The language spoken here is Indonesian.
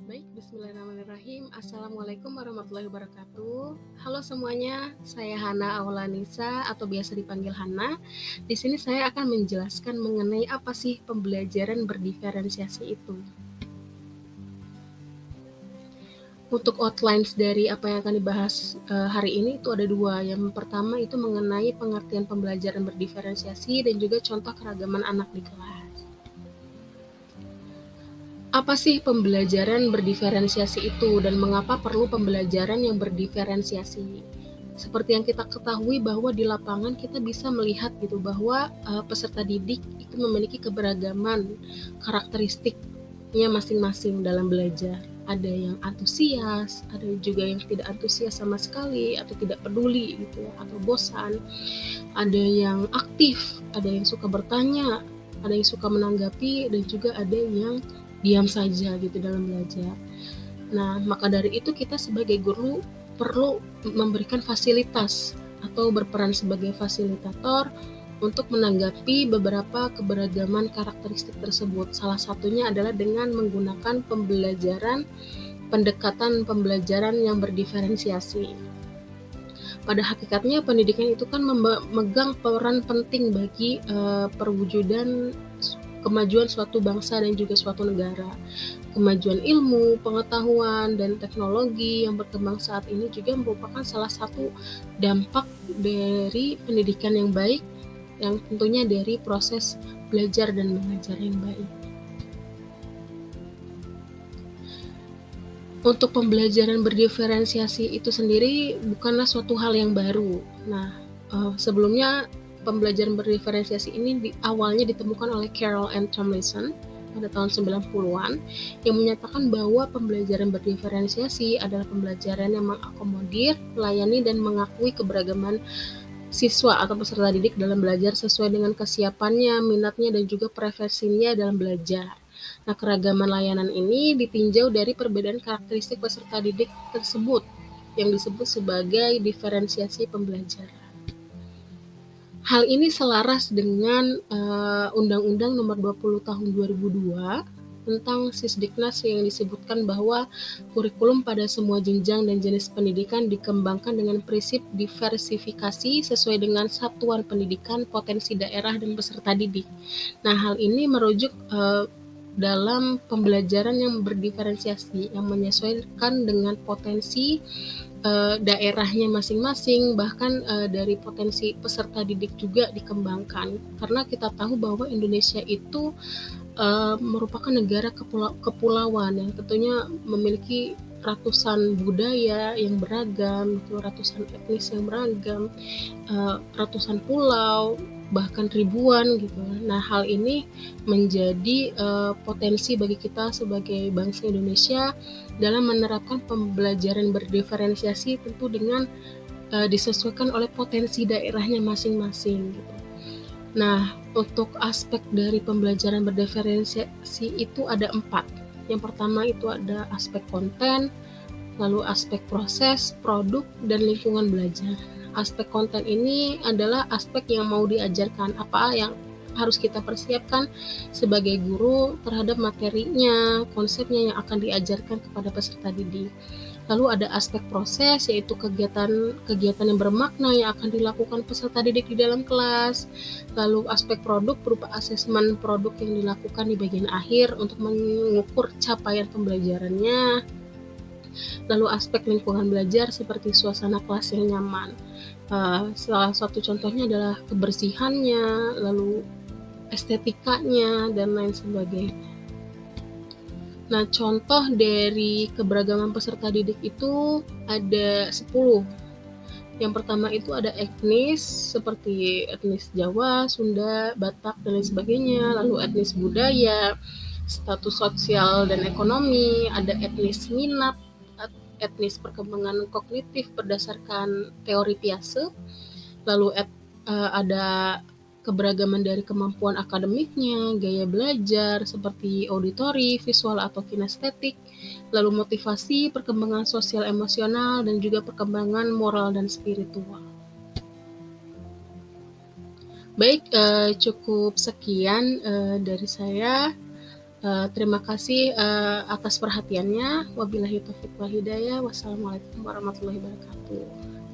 Baik, bismillahirrahmanirrahim. Assalamualaikum warahmatullahi wabarakatuh. Halo semuanya, saya Hana Aulanisa atau biasa dipanggil Hana. Di sini saya akan menjelaskan mengenai apa sih pembelajaran berdiferensiasi itu. Untuk outlines dari apa yang akan dibahas hari ini itu ada dua. Yang pertama itu mengenai pengertian pembelajaran berdiferensiasi dan juga contoh keragaman anak di kelas. Apa sih pembelajaran berdiferensiasi itu dan mengapa perlu pembelajaran yang berdiferensiasi? Seperti yang kita ketahui bahwa di lapangan kita bisa melihat gitu bahwa peserta didik itu memiliki keberagaman karakteristiknya masing-masing dalam belajar. Ada yang antusias, ada juga yang tidak antusias sama sekali atau tidak peduli gitu ya, atau bosan. Ada yang aktif, ada yang suka bertanya, ada yang suka menanggapi, dan juga ada yang diam saja gitu dalam belajar. Nah, maka dari itu kita sebagai guru perlu memberikan fasilitas atau berperan sebagai fasilitator untuk menanggapi beberapa keberagaman karakteristik tersebut. Salah satunya adalah dengan menggunakan pendekatan pembelajaran yang berdiferensiasi. Pada hakikatnya pendidikan itu kan memegang peran penting bagi perwujudan kemajuan suatu bangsa dan juga suatu negara. Kemajuan ilmu, pengetahuan, dan teknologi yang berkembang saat ini juga merupakan salah satu dampak dari pendidikan yang baik, yang tentunya dari proses belajar dan mengajar yang baik. Untuk pembelajaran berdiferensiasi itu sendiri bukanlah suatu hal yang baru. Nah, sebelumnya pembelajaran berdiferensiasi ini awalnya ditemukan oleh Carroll and Tomlinson pada tahun 90-an yang menyatakan bahwa pembelajaran berdiferensiasi adalah pembelajaran yang mengakomodir, melayani, dan mengakui keberagaman siswa atau peserta didik dalam belajar sesuai dengan kesiapannya, minatnya, dan juga preferensinya dalam belajar. Nah, keragaman layanan ini ditinjau dari perbedaan karakteristik peserta didik tersebut yang disebut sebagai diferensiasi pembelajaran. Hal ini selaras dengan Undang-Undang Nomor 20 Tahun 2002 tentang Sisdiknas yang disebutkan bahwa kurikulum pada semua jenjang dan jenis pendidikan dikembangkan dengan prinsip diversifikasi sesuai dengan satuan pendidikan, potensi daerah, dan peserta didik. Nah, hal ini merujuk dalam pembelajaran yang berdiferensiasi yang menyesuaikan dengan potensi daerahnya masing-masing, bahkan dari potensi peserta didik juga dikembangkan. Karena kita tahu bahwa Indonesia itu merupakan negara kepulauan yang tentunya memiliki ratusan budaya yang beragam, ratusan etnis yang beragam, ratusan pulau, bahkan ribuan gitu. Nah, hal ini menjadi potensi bagi kita sebagai bangsa Indonesia dalam menerapkan pembelajaran berdiferensiasi tentu dengan disesuaikan oleh potensi daerahnya masing-masing gitu. Nah, untuk aspek dari pembelajaran berdiferensiasi itu ada 4. Yang pertama itu ada aspek konten, lalu aspek proses, produk, dan lingkungan belajar. Aspek konten ini adalah aspek yang mau diajarkan, apa yang harus kita persiapkan sebagai guru terhadap materinya, konsepnya yang akan diajarkan kepada peserta didik. Lalu ada aspek proses, yaitu kegiatan yang bermakna yang akan dilakukan peserta didik di dalam kelas. Lalu aspek produk berupa asesmen produk yang dilakukan di bagian akhir untuk mengukur capaian pembelajarannya. Lalu aspek lingkungan belajar seperti suasana kelas yang nyaman. Salah satu contohnya adalah kebersihannya, lalu estetikanya, dan lain sebagainya. Nah, contoh dari keberagaman peserta didik itu ada 10. Yang pertama itu ada etnis, seperti etnis Jawa, Sunda, Batak, dan lain sebagainya. Lalu etnis budaya, status sosial dan ekonomi, ada etnis minat, etnis perkembangan kognitif berdasarkan teori Piaget, lalu ada keberagaman dari kemampuan akademiknya, gaya belajar seperti auditori, visual atau kinestetik, lalu motivasi, perkembangan sosial emosional, dan juga perkembangan moral dan spiritual. Baik, cukup sekian dari saya. Terima kasih atas perhatiannya. Wabillahi taufiq wal hidayah. Wassalamualaikum warahmatullahi wabarakatuh.